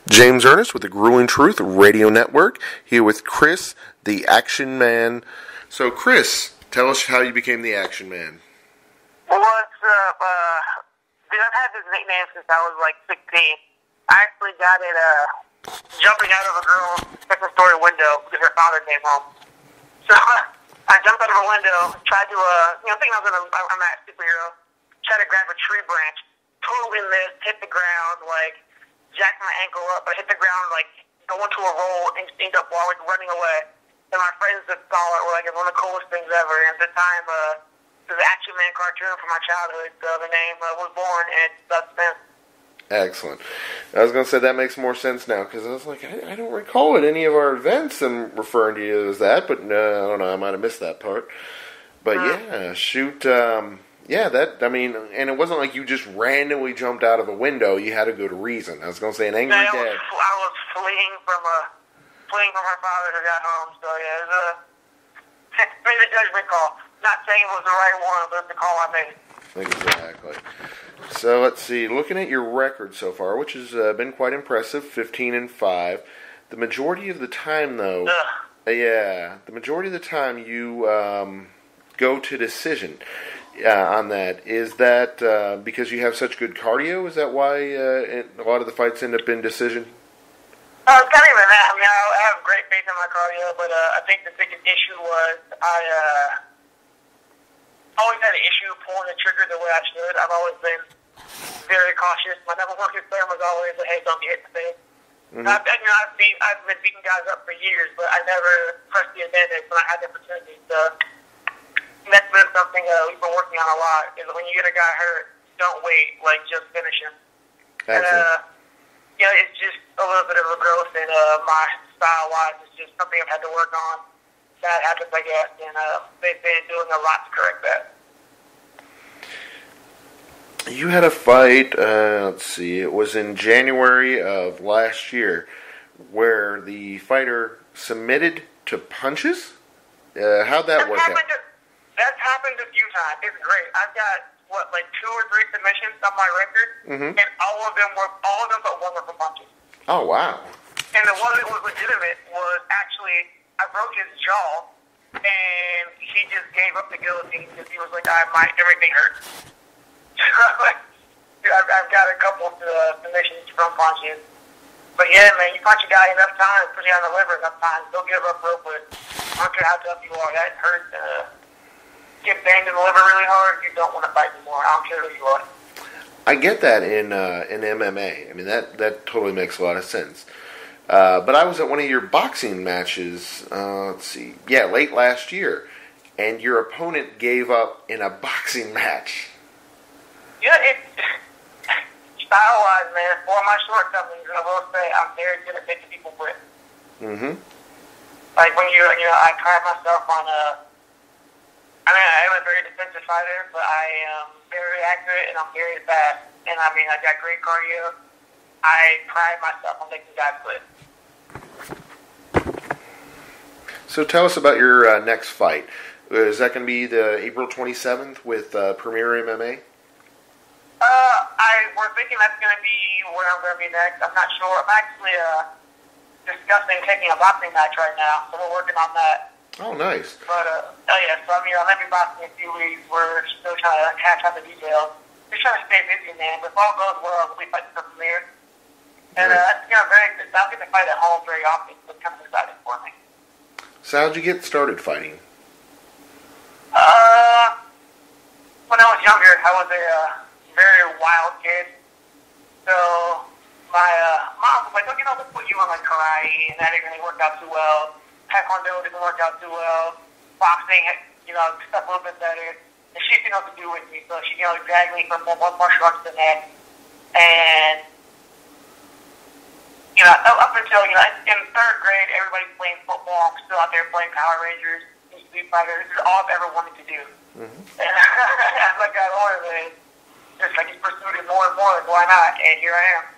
James Ernest with the Grueling Truth Radio Network, here with Chris, the Action Man. So, Chris, tell us how you became the Action Man. What's up? I've had this nickname since I was like 16. I actually got it jumping out of a girl's second-story window because her father came home. So I jumped out of a window, tried to, thinking I'm a superhero, tried to grab a tree branch, totally missed, hit the ground, jacked my ankle up, but hit the ground, going to a roll and ended up while running away. And my friends that saw it were it's one of the coolest things ever. And at the time, it was the Action Man cartoon from my childhood, so the name was born, and it's stuck since. Excellent. I was going to say that makes more sense now, because I was like, I don't recall at any of our events them referring to you as that, but I don't know, I might have missed that part. But yeah, shoot, and it wasn't like you just randomly jumped out of a window, you had a good reason. I was going to say an angry dad. I was fleeing from her father who got home, so yeah, it was a judgment call. Not saying it was the right one, but it's the call I made. Exactly. So let's see. Looking at your record so far, which has been quite impressive, 15-5. The majority of the time, though, the majority of the time you go to decision on that. Is that because you have such good cardio? Is that why a lot of the fights end up in decision? It's not even that. I have great faith in my cardio, but I think the biggest issue was I always had an issue pulling the trigger the way I should. I've always been very cautious. My number one concern was always, hey, don't get hit in the face. Mm-hmm. I've been beating guys up for years, but I never pressed the advantage when I had the opportunity. So that's been something we've been working on a lot, is when you get a guy hurt, don't wait, just finish him. Excellent. And, it's just a little bit of a growth in my style-wise. It's just something I've had to work on. Bad habits, I guess, and they've been doing a lot to correct that. You had a fight, let's see, it was in January of last year, where the fighter submitted to punches? How'd that work out? That's happened a few times. It's great. I've got, 2 or 3 submissions on my record, and all of them but one were for punches. Oh, wow. And the one that was legitimate was actually, I broke his jaw, and he just gave up the guillotine because he was like, everything hurts. I've got a couple of submissions from punches. But yeah, man, you punch a guy enough times, put you on the liver enough times, they'll give up real quick. I don't care how tough you are, that hurts. Get banged in the liver really hard, you don't want to fight anymore. I don't care who you are. I get that in MMA. I mean, that totally makes a lot of sense. But I was at one of your boxing matches, late last year, and your opponent gave up in a boxing match. Yeah, style-wise, man, for my shortcomings, I will say I'm very good at making people quit. Mm-hmm. I pride myself on I am a very defensive fighter, but I am very accurate and I'm very fast. And I got great cardio. I pride myself on making guys quit. So tell us about your next fight. Is that going to be the April 27th with Premier MMA? We're thinking that's going to be where I'm going to be next. I'm not sure. I'm actually discussing taking a boxing match right now, so we're working on that. Oh, nice. But, so I'm going to be boxing in a few weeks. We're still trying to hash out the details. Just trying to stay busy, man. But if all goes well, we'll be fighting for Premier. And that's very good. I don't get to fight at home very often, so it's kind of exciting for me. So how'd you get started fighting? When I was younger, I was a very wild kid. So my mom was like, let's put you on karate, and that didn't really work out too well. Taekwondo didn't work out too well. Boxing, stuff a little bit better. And she didn't know what to do with me, so she, dragged me from one martial arts to the next. And, up until, in 3rd grade, everybody's playing football. I'm still out there playing Power Rangers and Street Fighter. This is all I've ever wanted to do. Mm-hmm. And as I got older, I just pursued it more and more. Why not? And here I am.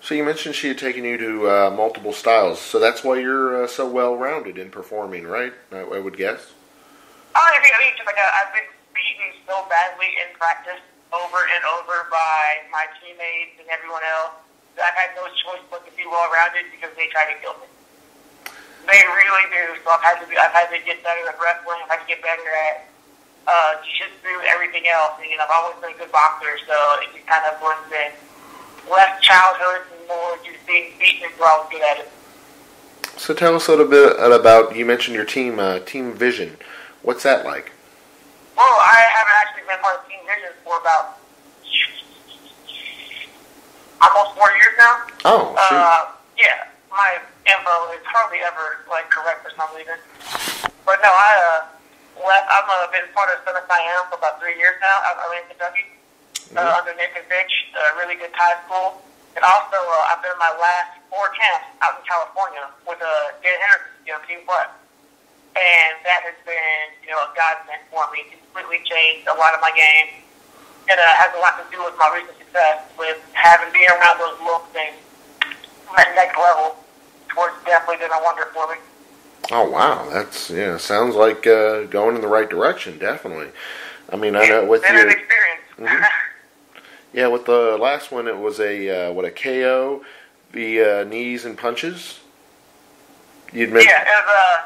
So you mentioned she had taken you to multiple styles, so that's why you're so well-rounded in performing, right? I would guess. I've been beaten so badly in practice over and over by my teammates and everyone else that I've had no no choice but to be well-rounded because they try to kill me. They really do. So I've had to get better at wrestling. I've had to get better at jiu-jitsu, everything else. And, I've always been a good boxer, so it just kind of blends in. Less childhood and more just being beaten and grown good at it. So tell us a little bit about, you mentioned your team, Team Vision. What's that like? Well, I haven't actually been part of Team Vision for about almost 4 years now. Oh, shoot. Yeah, my info is hardly ever correct for some reason. But no, I've been part of Southern Siam for about 3 years now out in Kentucky, under Nick and Fitch, a really good Thai school. And also, I've been in my last 4 camps out in California with James Ernest, Team Flex. And that has been, a godsend for me. It's completely changed a lot of my game. And has a lot to do with my recent success with being around those little things at next level, towards definitely been a wonder for me. Oh, wow. That's, sounds like going in the right direction, definitely. I mean, I know with your... It's an experience. Mm-hmm. Yeah, with the last one, it was a KO via knees and punches? You'd mentioned... Yeah, it was,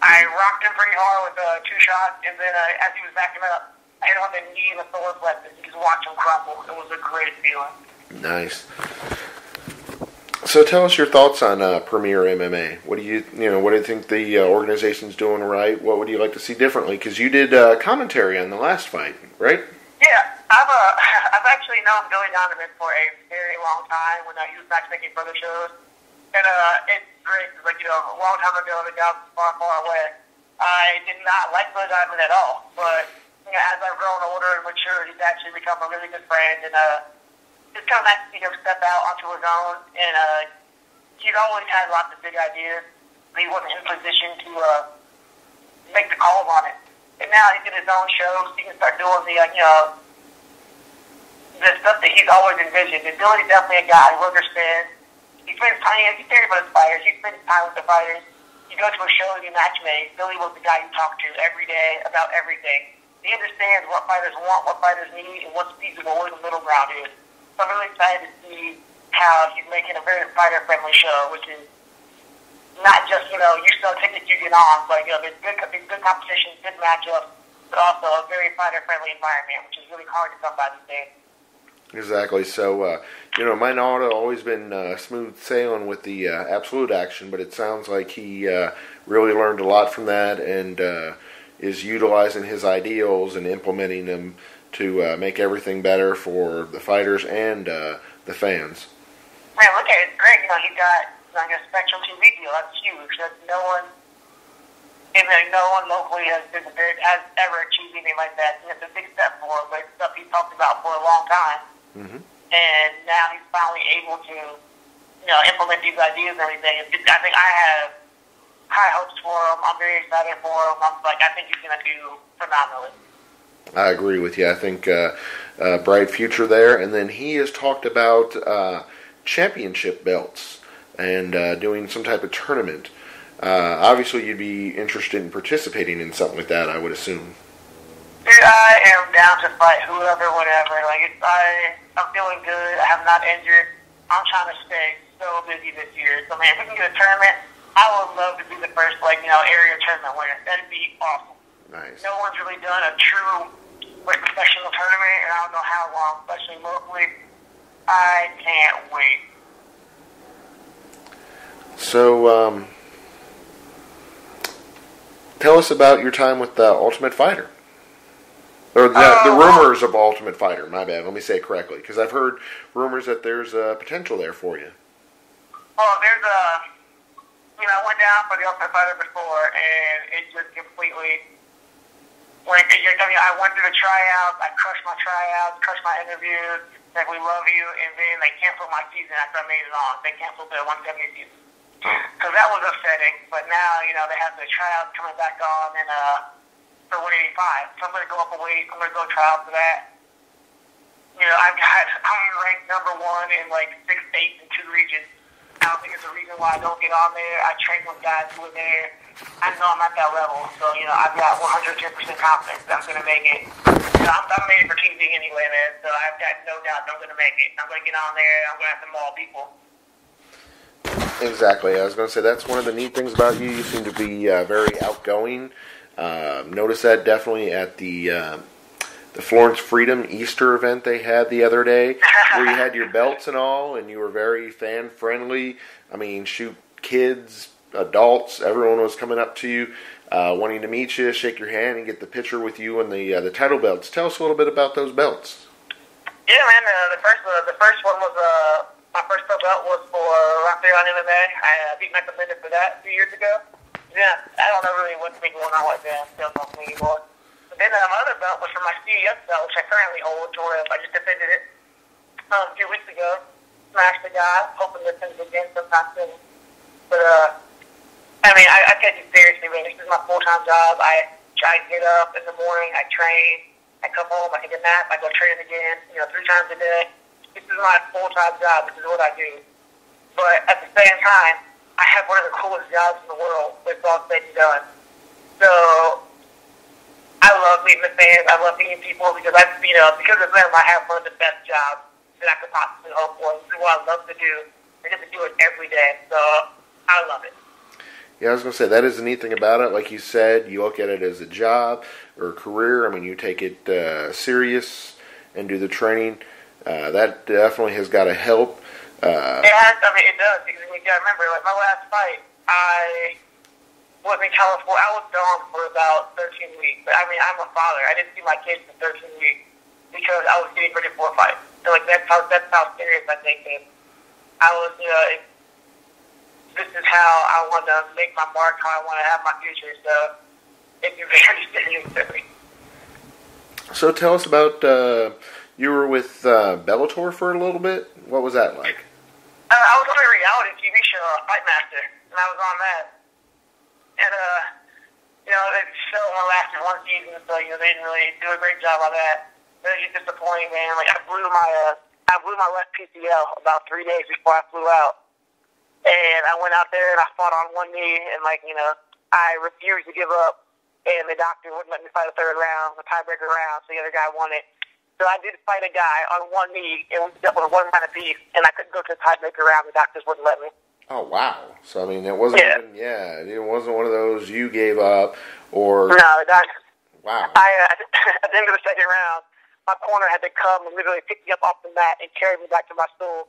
I rocked him pretty hard with 2 shots, and then as he was backing up, I hit him on the knee and the solar plexus, and just watch him crumble. It was a great feeling. Nice. So tell us your thoughts on Premier MMA. What do you think the organization's doing right? What would you like to see differently? Because you did commentary on the last fight, right? Yeah, I've actually known Billy Donovan for a very long time when he was matchmaking for the shows, and it's great. A long time ago, the guy was far, far away. I did not like Billy Donovan at all, but as I've grown older and matured, he's actually become a really good friend, and it's kind of nice to see him step out onto his own. And he's always had lots of big ideas, but he wasn't in a position to make the calls on it. And now he's in his own shows. He can start doing the stuff that he's always envisioned. And Billy's definitely a guy who understands. He spends time. He cares about his fighters. He spends time with the fighters. You go to a show and you matchmake. Billy was the guy you talk to every day about everything. He understands what fighters want, what fighters need, and what's feasible, where the middle ground is. So I'm really excited to see how he's making a very fighter-friendly show, which is not just, you sell tickets, you get on, but, there's good competition, good matchups, but also a very fighter-friendly environment, which is really hard to come by these days. Exactly. So, mine had always been smooth sailing with the Absolute action, but it sounds like he really learned a lot from that and is utilizing his ideals and implementing them to make everything better for the fighters and the fans. Man, look at it. It's great. He got a Spectrum TV deal. That's huge. No one locally has ever achieved anything like that. And it's a big step for him, but it's stuff he's talked about for a long time. Mm-hmm. And now he's finally able to, implement these ideas and everything. I think I have high hopes for him. I'm very excited for him. I think he's going to do phenomenally. I agree with you. I think bright future there. And then he has talked about championship belts and doing some type of tournament. Obviously, you'd be interested in participating in something like that, I would assume. Dude, I am down to fight whoever, whatever. I'm feeling good. I have not injured. I'm trying to stay so busy this year. So, man, if we can get a tournament, I would love to be the first, area tournament winner. That'd be awesome. Nice. No one's really done a true, professional tournament, and I don't know how long, especially locally. I can't wait. So, tell us about your time with Ultimate Fighter. Or the rumors of Ultimate Fighter, my bad. Let me say it correctly, because I've heard rumors that there's potential there for you. Well, there's I went down for the Ultimate Fighter before, and it just completely went. I went through the tryouts, I crushed my tryouts, crushed my interviews, said we love you, and then they canceled my season after I made it on. They canceled the 170 season. So that was upsetting, but now, they have the tryouts coming back on, and for 185. So I'm going to go up a weight. I'm going to go try out for that. I'm ranked number 1 in 6 states and 2 regions. I don't think it's a reason why I don't get on there. I train with guys who are there. I know I'm at that level. So, I've got 110% confidence that I'm going to make it. I'm made for TV anyway, man. So I've got no doubt that I'm going to make it. I'm going to get on there. I'm going to have to maul people. Exactly. I was going to say that's one of the neat things about you. You seem to be very outgoing. Notice that definitely at the Florence Freedom Easter event they had the other day, where you had your belts and all, and you were very fan friendly. I mean, shoot, kids, adults, everyone was coming up to you, wanting to meet you, shake your hand, and get the picture with you and the title belts. Tell us a little bit about those belts. Yeah, man. The first one was my first pro belt was for Premier MMA. I beat Michael Bennett for that 2 years ago. Yeah, I don't know really what's been going on like that. Don't know me anymore. But then my other belt was for my CES belt, which I currently hold. I just defended it a few weeks ago. Smashed the guy, hoping to defend it again sometime soon. But I mean, I take it seriously, man. This is my full-time job. I get up in the morning, I train, I come home, I take a nap, I go train again, 3 times a day. This is my full-time job. This is what I do. But at the same time, I have one of the coolest jobs in the world with all said and done. So I love meeting the fans. I love meeting people because because of them, I have one of the best jobs that I could possibly hope for. This is what I love to do. I get to do it every day. So I love it. Yeah, I was going to say, that is the neat thing about it. Like you said, you look at it as a job or a career. I mean, you take it serious and do the training. That definitely has got to help. It does. Because you got to remember, like my last fight, I was in California. I was gone for about 13 weeks. But I mean, I'm a father. I didn't see my kids for 13 weeks because I was getting ready for a fight. So like that's how serious I take it. I was, this is how I want to make my mark, how I want to have my future. So it's very serious to me. So tell us about, you were with Bellator for a little bit. What was that like? I was on a reality TV show, Fight Master, and I was on that. And, the show only lasted 1 season, so, they didn't really do a great job on that. It was just disappointing, man. Like, I blew my left PCL about 3 days before I flew out. And I went out there and I fought on one knee, and, I refused to give up. And the doctor wouldn't let me fight a third round, a tiebreaker round, so the other guy won it. So I did fight a guy on one knee, and we dealt with one kind of beef, and I couldn't go to the tiebreaker round. The doctors wouldn't let me. Oh, wow. So, I mean, it wasn't it wasn't one of those you gave up or... No, wow. At the end of the second round, my corner had to come and literally pick me up off the mat and carry me back to my stool.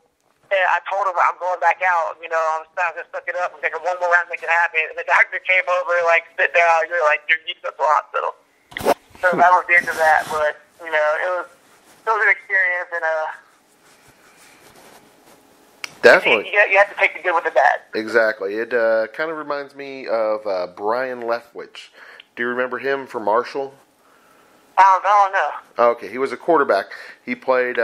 And I told him I'm going back out. I'm going to suck it up and take one more round to make it happen. And the doctor came over, sit down. You're you need to go to the hospital. So that was the end of that. But, it was an experience. And, definitely. You have to take the good with the bad. Exactly. It kind of reminds me of Brian Leftwich. Do you remember him from Marshall? I don't know. Okay, he was a quarterback. He played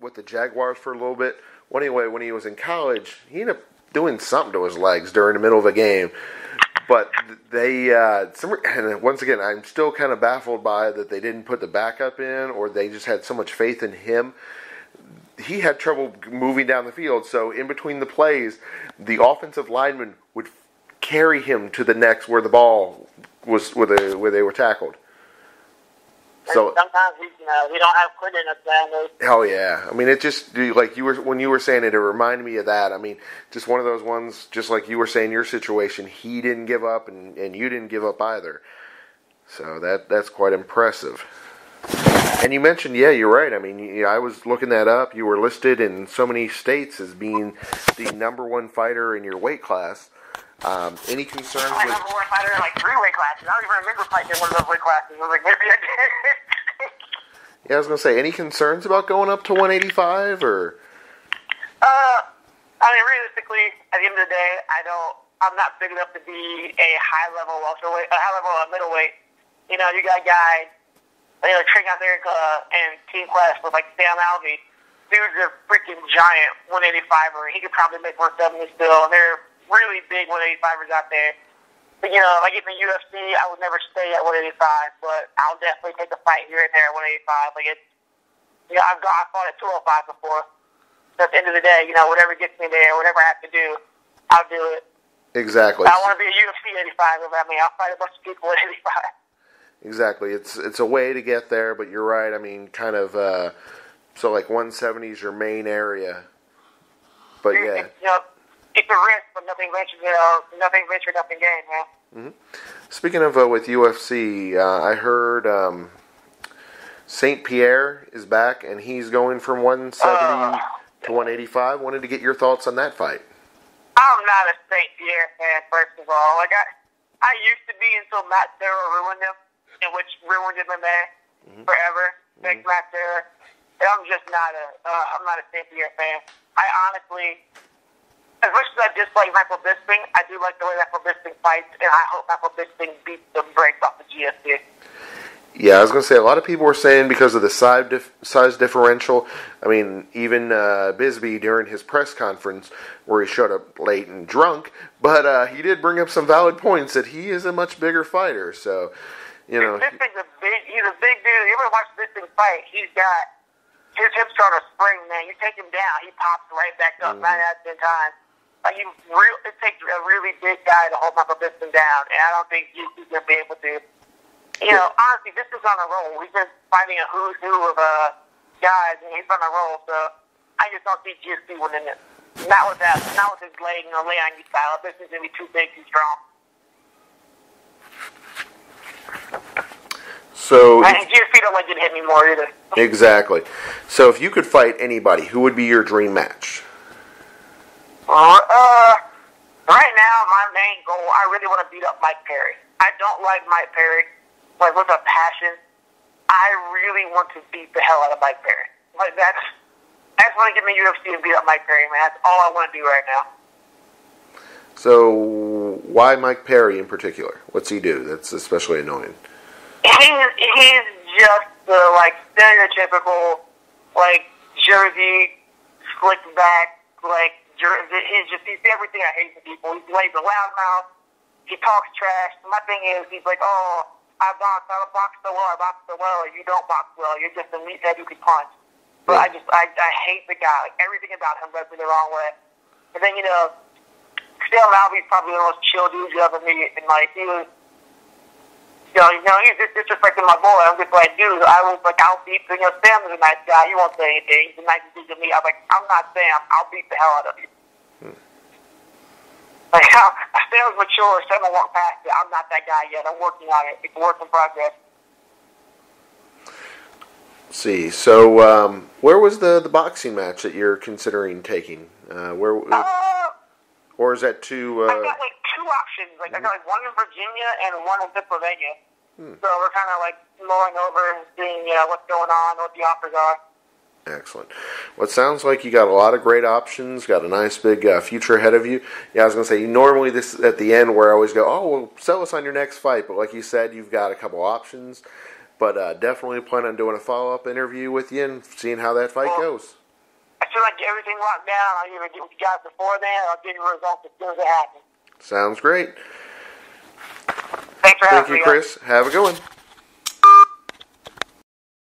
with the Jaguars for a little bit. Well, anyway, when he was in college, he ended up doing something to his legs during the middle of a game. But they, and once again, I'm still kind of baffled by that they didn't put the backup in, or they just had so much faith in him. He had trouble moving down the field, so in between the plays, the offensive lineman would carry him to the next where the ball was, where they were tackled. So sometimes we don't have quit in us, man. Oh yeah, I mean, it just like when you were saying it, it reminded me of that. I mean, just one of those ones, just like you were saying your situation. He didn't give up, and you didn't give up either. So that's quite impressive. And you mentioned, yeah, you're right. I mean, I was looking that up. You were listed in so many states as being the #1 fighter in your weight class. Any concerns with... I'm #1 fighter in 3 weight classes. I don't even remember fighting in one of those weight classes. I was like, maybe I did. Yeah, I was going to say, any concerns about going up to 185, or... I mean, realistically, at the end of the day, I'm not big enough to be a high-level welterweight, a high-level middleweight. You got guys, training out there in team class with, Sam Alvey. Dude's a freaking giant 185er. He could probably make 170 still, and they're really big 185ers out there. But, if I get in the UFC, I would never stay at 185, but I'll definitely take a fight here and there at 185. I've fought at 205 before. So at the end of the day, whatever gets me there, whatever I have to do, I'll do it. Exactly. I want to be a UFC 85. I'll fight a bunch of people at 85. Exactly. It's a way to get there, but you're right. I mean, kind of, so 170 is your main area. But yeah. it's a risk, but nothing ventured, nothing ventured, nothing gained, man. Mm-hmm. Speaking of with UFC, I heard St. Pierre is back, and he's going from 170 to 185. Wanted to get your thoughts on that fight. I'm not a St. Pierre fan, first of all. Like I used to be until Matt Serra ruined him, and which ruined MMA forever. Like Matt Serra. And I'm just not I'm not a St. Pierre fan. I honestly, as much as I dislike Michael Bisping, I do like the way Michael Bisping fights, and I hope Michael Bisping beats the brakes off the GSP. Yeah, I was going to say, a lot of people were saying because of the size differential. I mean, even Bisbee during his press conference, where he showed up late and drunk, but he did bring up some valid points that he is a much bigger fighter. So, you know, he's a big dude. You ever watch Bisping fight? He's got his hips are on a spring, man. You take him down, he pops right back up 9 out of 10 times. Like it takes a really big guy to hold Michael Bisping down, and I don't think he's going to be able to. You know, honestly, this is on a roll. He's been fighting a who's who of guys, and he's on a roll. So I just don't see GSP winning it. Not with that. Not with his leg, lay on you style. This is going to be too big, too strong. So and GSP don't like getting hit anymore either. Exactly. So if you could fight anybody, who would be your dream match? Right now, my main goal, I really want to beat up Mike Perry. I don't like Mike Perry. Like, with a passion, I really want to beat the hell out of Mike Perry. Like, I just want to get in the UFC and beat up Mike Perry, man. That's all I want to do right now. So, why Mike Perry in particular? What's he do that's especially annoying? He's just the, stereotypical, Jersey, slick back, Jersey. He's everything I hate in people. He's a loudmouth. He talks trash. My thing is, he's like, I box so well, you don't box well. You're just a meathead who can punch. But I hate the guy. Like, everything about him rubs me the wrong way. And then, Still Malby's probably the most chill dude you ever meet. And, he was, he's just disrespecting my boy. I'm just like, dude, I'll beat Sam is a nice guy. He won't say anything. He's a nice dude to me. I'm like, I'm not Sam. I'll beat the hell out of you. Sam's mature. Sam will walk past it. I'm not that guy yet. I'm working on it. It's a work in progress. See, so where was the boxing match that you're considering taking? Or is that too? I got two options. I got one in Virginia and one in Pennsylvania. So we're kind of mulling over and seeing what's going on, what the offers are. Excellent. Well, it sounds like you got a lot of great options, got a nice big future ahead of you. Yeah, I was going to say, normally this at the end where I always go, well, sell us on your next fight. But like you said, you've got a couple options. But definitely plan on doing a follow-up interview with you and seeing how that fight goes. I feel like everything locked down. I'll either get with you guys before then or I'll give you results as soon as it happens. Sounds great. Thanks for having me. Thank you, Chris. Have a good one.